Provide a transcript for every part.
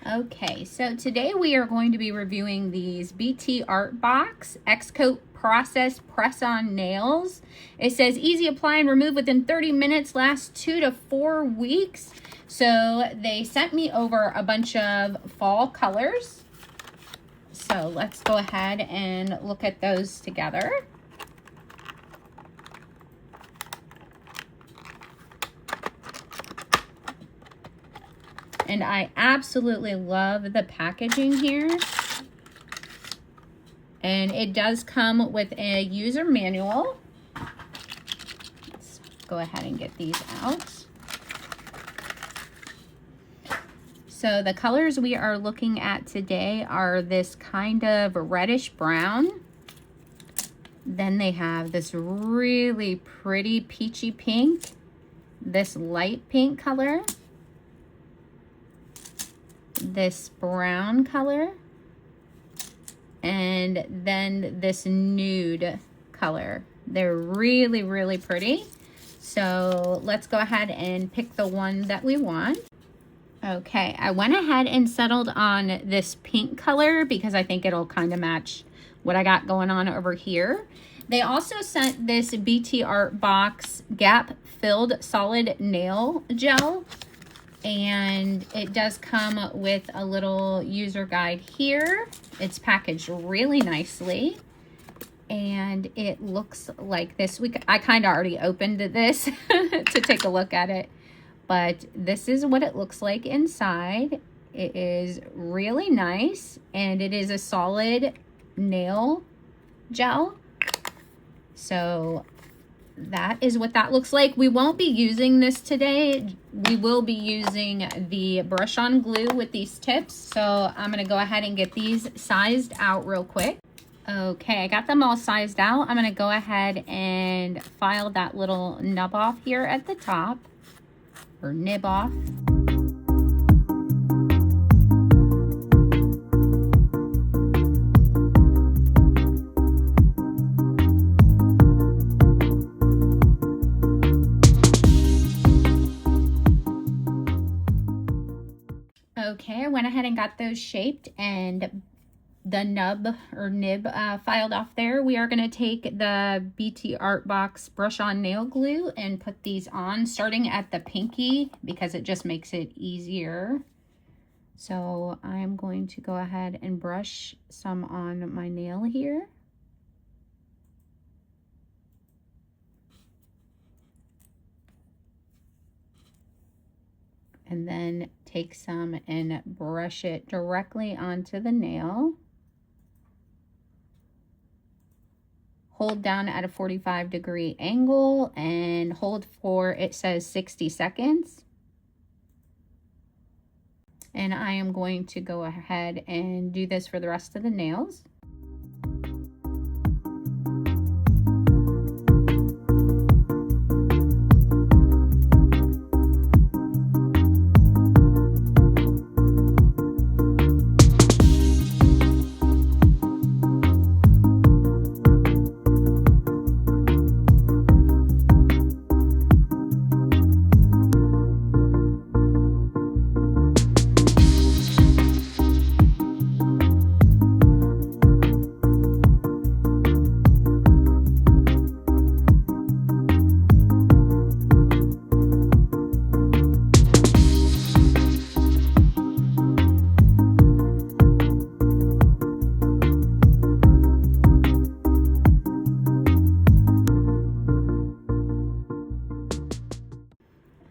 Okay, so today we are going to be reviewing these BTART X-Coat Process Press-On Nails. It says easy apply and remove within 30 minutes, lasts 2 to 4 weeks. So they sent me over a bunch of fall colors. So let's go ahead and look at those together. And I absolutely love the packaging here. And it does come with a user manual. Let's go ahead and get these out. So the colors we are looking at today are this kind of reddish brown. Then they have this really pretty peachy pink, this light pink color, this brown color, and then this nude color. They're really, really pretty. So let's go ahead and pick the one that we want. Okay, I went ahead and settled on this pink color because I think it'll kind of match what I got going on over here. They also sent this BTART box gap filled solid nail gel. And it does come with a little user guide here. It's packaged really nicely. And it looks like this. I kind of already opened this to take a look at it. But this is what it looks like inside. It is really nice. And it is a solid nail gel. So that is what that looks like. We won't be using this today. We will be using the brush on glue with these tips. So I'm gonna go ahead and get these sized out real quick. Okay, I got them all sized out. I'm gonna go ahead and file that little nub off here at the top, or nib off. Okay, I went ahead and got those shaped and the nub or nib filed off there. We are going to take the BTART box brush on nail glue and put these on, starting at the pinky because it just makes it easier. So I'm going to go ahead and brush some on my nail here. And then take some and brush it directly onto the nail. Hold down at a 45-degree angle and hold for, it says 60 seconds. And I am going to go ahead and do this for the rest of the nails.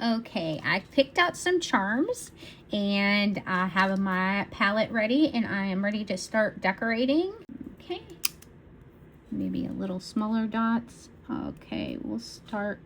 Okay, I picked out some charms and I have my palette ready and I am ready to start decorating. Okay, maybe a little smaller dots. Okay, we'll start.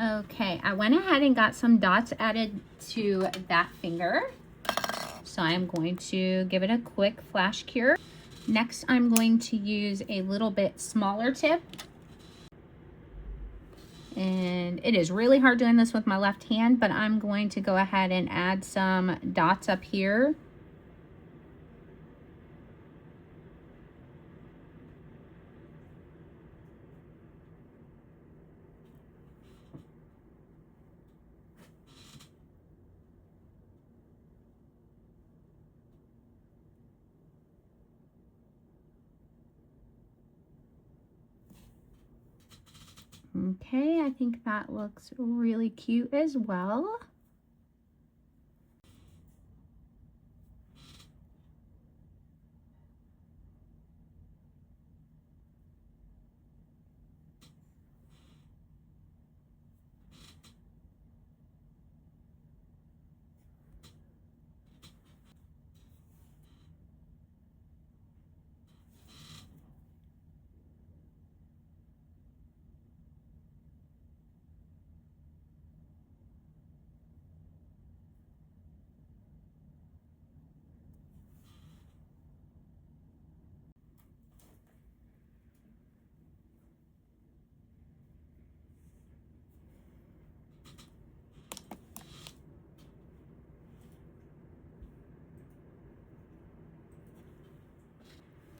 Okay, I went ahead and got some dots added to that finger. So I'm going to give it a quick flash cure. Next, I'm going to use a little bit smaller tip. And it is really hard doing this with my left hand, but I'm going to go ahead and add some dots up here. Okay, I think that looks really cute as well.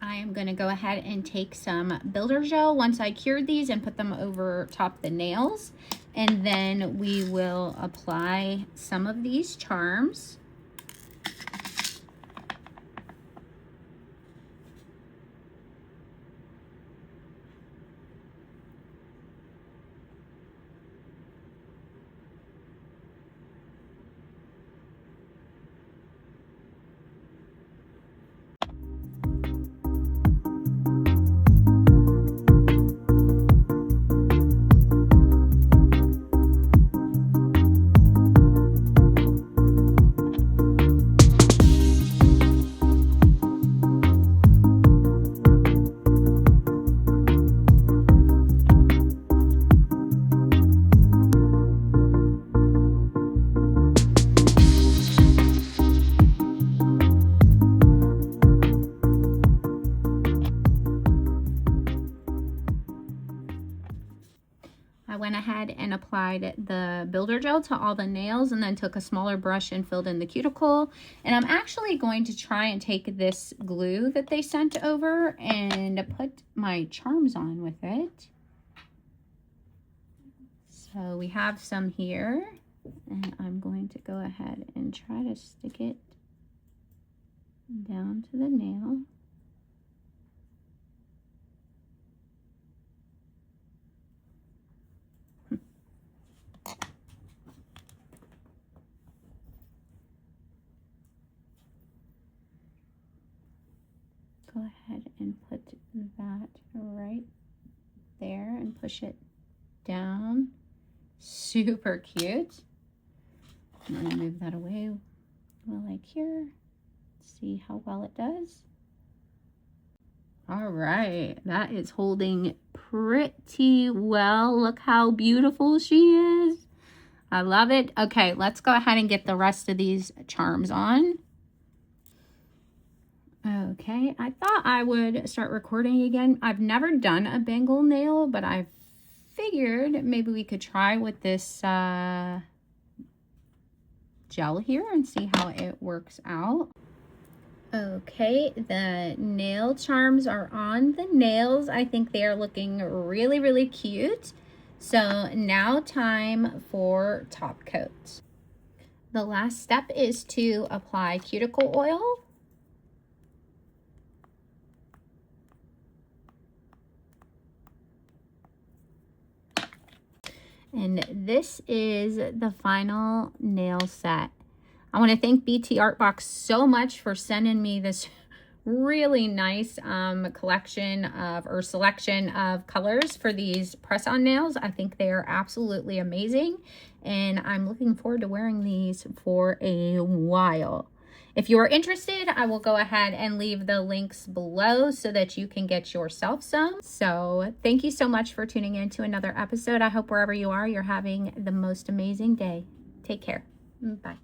I am going to go ahead and take some builder gel once I cured these and put them over top the nails. And then we will apply some of these charms. I went ahead and applied the builder gel to all the nails and then took a smaller brush and filled in the cuticle. And I'm actually going to try and take this glue that they sent over and put my charms on with it. So we have some here, and I'm going to go ahead and try to stick it down to the nail. Go ahead and put that right there and push it down. Super cute. I'm going to move that away while I cure. See how well it does. All right, that is holding pretty well. Look how beautiful she is. I love it. Okay, let's go ahead and get the rest of these charms on. Okay, I thought I would start recording again. I've never done a bangle nail, but I figured maybe we could try with this gel here and see how it works out. Okay, the nail charms are on the nails. I think they are looking really, really cute. So now time for top coat. The last step is to apply cuticle oil. And this is the final nail set. I want to thank BTARTbox so much for sending me this really nice collection of, or selection of colors for these press-on nails. I think they are absolutely amazing, and I'm looking forward to wearing these for a while. If you are interested, I will go ahead and leave the links below so that you can get yourself some. So thank you so much for tuning in to another episode. I hope wherever you are, you're having the most amazing day. Take care. Bye.